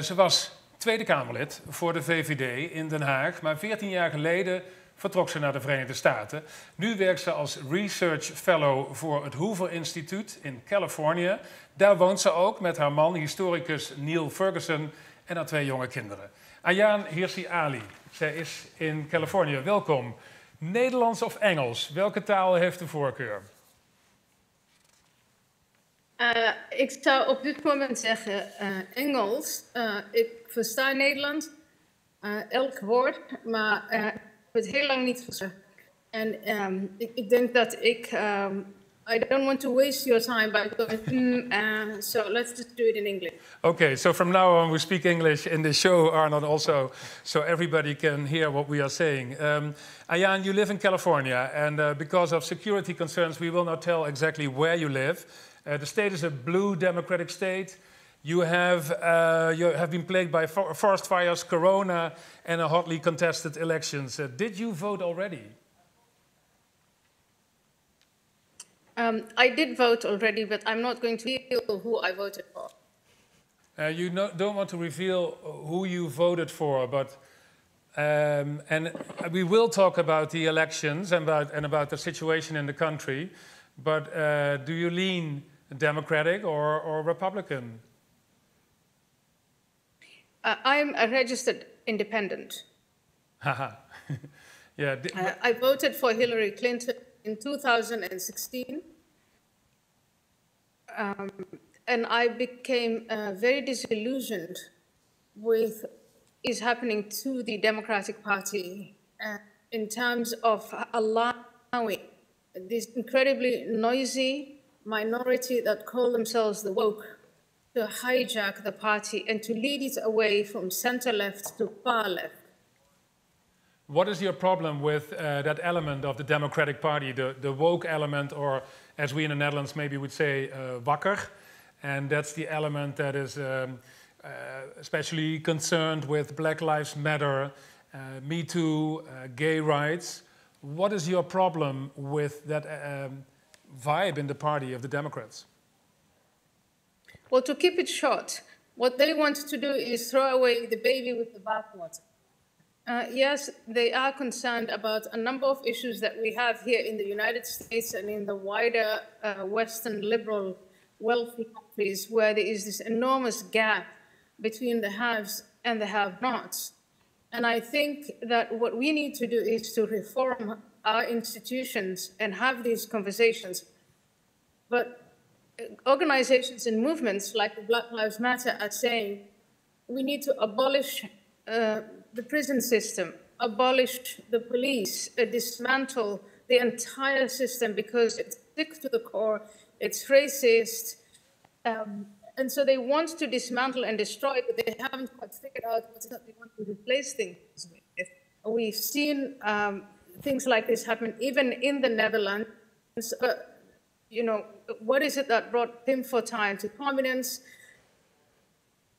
Ze was Tweede Kamerlid voor de VVD in Den Haag, maar 14 jaar geleden vertrok ze naar de Verenigde Staten. Nu werkt ze als Research Fellow voor het Hoover Instituut in Californië. Daar woont ze ook met haar man, historicus Neil Ferguson, en haar 2 jonge kinderen. Ayaan Hirsi Ali, zij is in Californië. Welkom. Nederlands of Engels? Welke taal heeft de voorkeur? Ik zou op dit moment zeggen Engels. Ik versta Nederlands, elk woord, maar ik heb het heel lang niet verstaan. En ik denk dat I don't want to waste your time by going, so let's just do it in English. Okay, so from now on we speak English in the show, Arnold, also, so everybody can hear what we are saying. Ayaan, you live in California, and because of security concerns, we will not tell exactly where you live. The state is a blue democratic state. You have been plagued by forest fires, corona, and a hotly contested elections. Did you vote already? I did vote already, but I'm not going to reveal who I voted for. You don't want to reveal who you voted for, but and we will talk about the elections and about the situation in the country. But do you lean Democratic or Republican? I'm a registered independent. Haha. Yeah. I voted for Hillary Clinton in 2016. And I became very disillusioned with what is happening to the Democratic Party in terms of allowing this incredibly noisy minority that call themselves the woke to hijack the party and to lead it away from center-left to far-left. What is your problem with that element of the Democratic Party, the woke element, or as we in the Netherlands maybe would say, wakker? And that's the element that is especially concerned with Black Lives Matter, Me Too, gay rights. What is your problem with that vibe in the party of the Democrats? Well, to keep it short, what they want to do is throw away the baby with the bathwater. Yes, they are concerned about a number of issues that we have here in the United States and in the wider Western liberal wealthy countries, where there is this enormous gap between the haves and the have-nots. And I think that what we need to do is to reform our institutions and have these conversations. But organizations and movements like the Black Lives Matter are saying we need to abolish the prison system, abolish the police, dismantle the entire system because it's sick to the core, it's racist, and so they want to dismantle and destroy, but they haven't quite figured out what they want to replace things with. We've seen things like this happen even in the Netherlands. You know, what is it that brought Pim Fortuyn to prominence?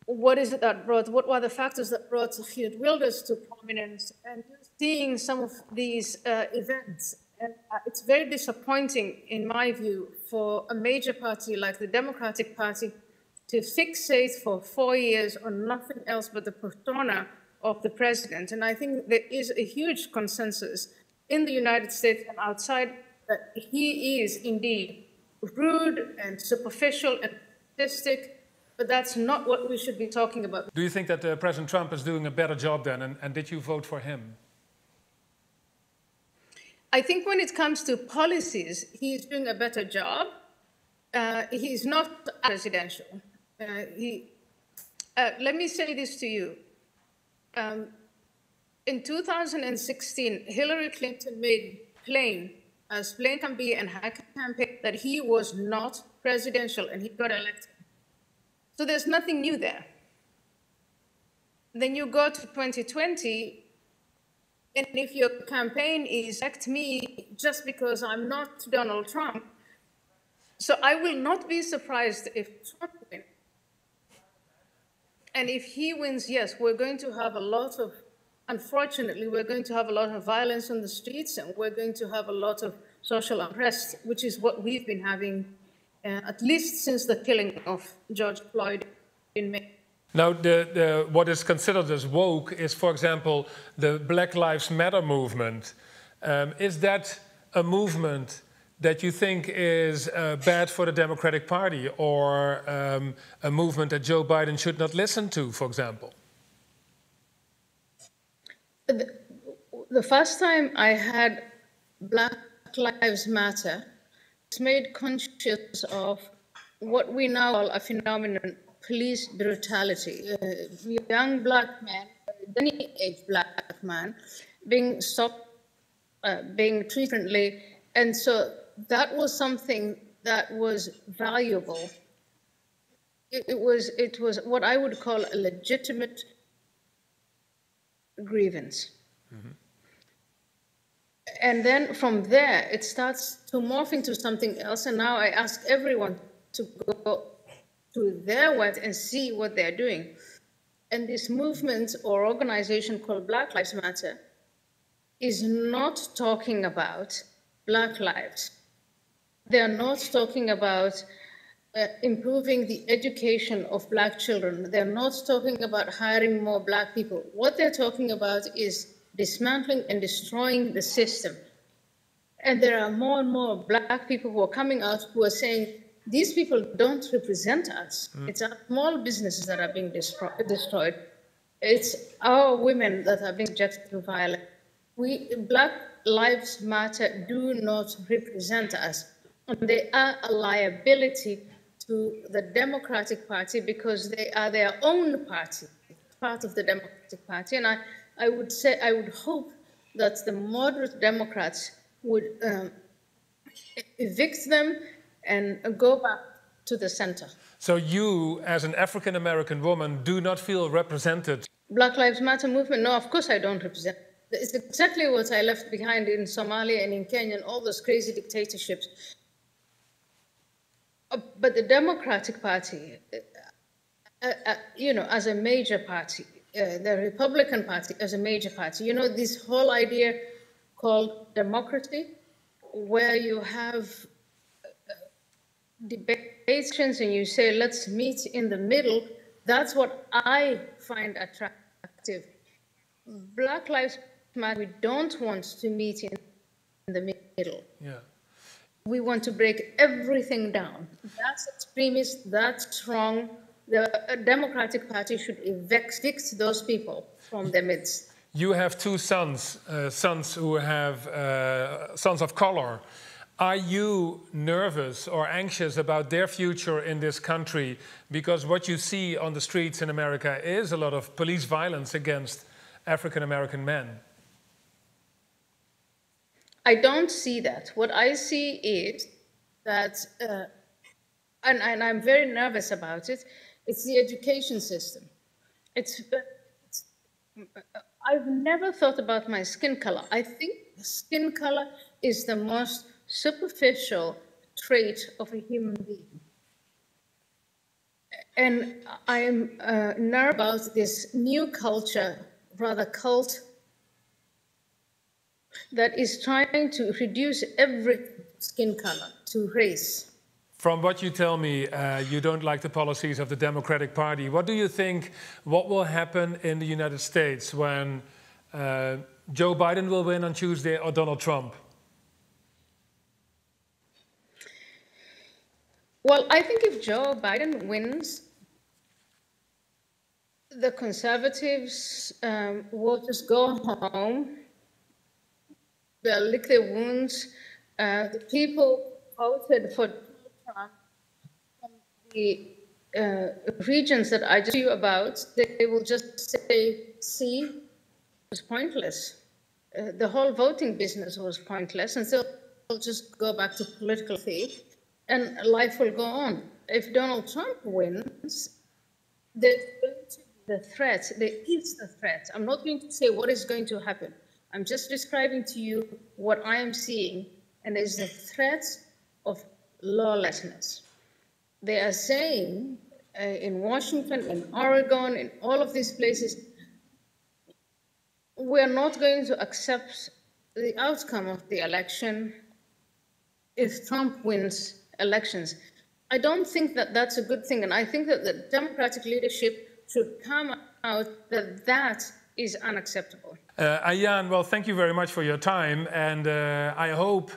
What is it that brought, what were the factors that brought Geert Wilders to prominence? And you're seeing some of these events, and it's very disappointing, in my view, for a major party like the Democratic Party to fixate for 4 years on nothing else but the persona of the president. And I think there is a huge consensus in the United States and outside that he is indeed rude and superficial and statistic. But that's not what we should be talking about. Do you think that President Trump is doing a better job then, and did you vote for him? I think when it comes to policies, he's doing a better job. He's not presidential. Let me say this to you. In 2016, Hillary Clinton made plain, as plain can be, and her campaign, that he was not presidential, and he got elected. So there's nothing new there. Then you go to 2020, and if your campaign is elect me just because I'm not Donald Trump, so I will not be surprised if Trump wins. And if he wins, yes, we're going to have a lot of, unfortunately, we're going to have a lot of violence on the streets, and we're going to have a lot of social unrest, which is what we've been having at least since the killing of George Floyd in May. Now, what is considered as woke is, for example, the Black Lives Matter movement. Is that a movement that you think is bad for the Democratic Party, or a movement that Joe Biden should not listen to, for example? The first time I had Black Lives Matter, I was made conscious of what we now call a phenomenon, police brutality. Young black man, any age black man, being stopped, being treated differently, and so that was something that was valuable. It was what I would call a legitimate grievance. Mm-hmm. And then from there, it starts to morph into something else. And now I ask everyone to go to their website and see what they're doing. And this movement or organization called Black Lives Matter is not talking about Black lives. They're not talking about improving the education of Black children. They're not talking about hiring more Black people. What they're talking about is dismantling and destroying the system. And there are more and more Black people who are coming out who are saying, these people don't represent us. It's our small businesses that are being destroyed. It's our women that are being subjected to violence. Black Lives Matter do not represent us. And they are a liability to the Democratic Party because they are their own party, part of the Democratic Party. And I would hope that the moderate Democrats would evict them and go back to the center. So you, as an African-American woman, do not feel represented? Black Lives Matter movement? No, of course I don't represent. It's exactly what I left behind in Somalia and in Kenya and all those crazy dictatorships. But the Democratic Party, as a major party, the Republican Party as a major party, this whole idea called democracy, where you have debates and you say, let's meet in the middle, that's what I find attractive. Black Lives Matter, we don't want to meet in the middle. Yeah. We want to break everything down. That's extremist, that's strong. The Democratic Party should evict those people from their midst. You have two sons who have sons of color. Are you nervous or anxious about their future in this country? Because what you see on the streets in America is a lot of police violence against African-American men. I don't see that. What I see is that, and I'm very nervous about it, it's the education system. I've never thought about my skin color. I think skin color is the most superficial trait of a human being. And I'm nervous about this new culture, rather cult, that is trying to reduce every skin color to race. From what you tell me, you don't like the policies of the Democratic Party. What do you think, what will happen in the United States when Joe Biden will win on Tuesday or Donald Trump? Well, I think if Joe Biden wins, the conservatives will just go home. They'll lick their wounds. The people voted for Trump from the regions that I just told you about, they will just say, see, it was pointless. The whole voting business was pointless, and so they'll just go back to political faith, and life will go on. If Donald Trump wins, there's going to be the threat. There is the threat. I'm not going to say what is going to happen. I'm just describing to you what I am seeing, and there's the threat of lawlessness. They are saying in Washington, in Oregon, in all of these places, we're not going to accept the outcome of the election if Trump wins elections. I don't think that that's a good thing, and I think that the Democratic leadership should come out that that is unacceptable. Ayaan, well, thank you very much for your time, and I hope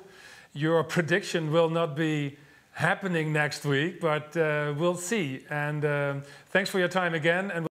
your prediction will not be happening next week, but we'll see. And thanks for your time again. And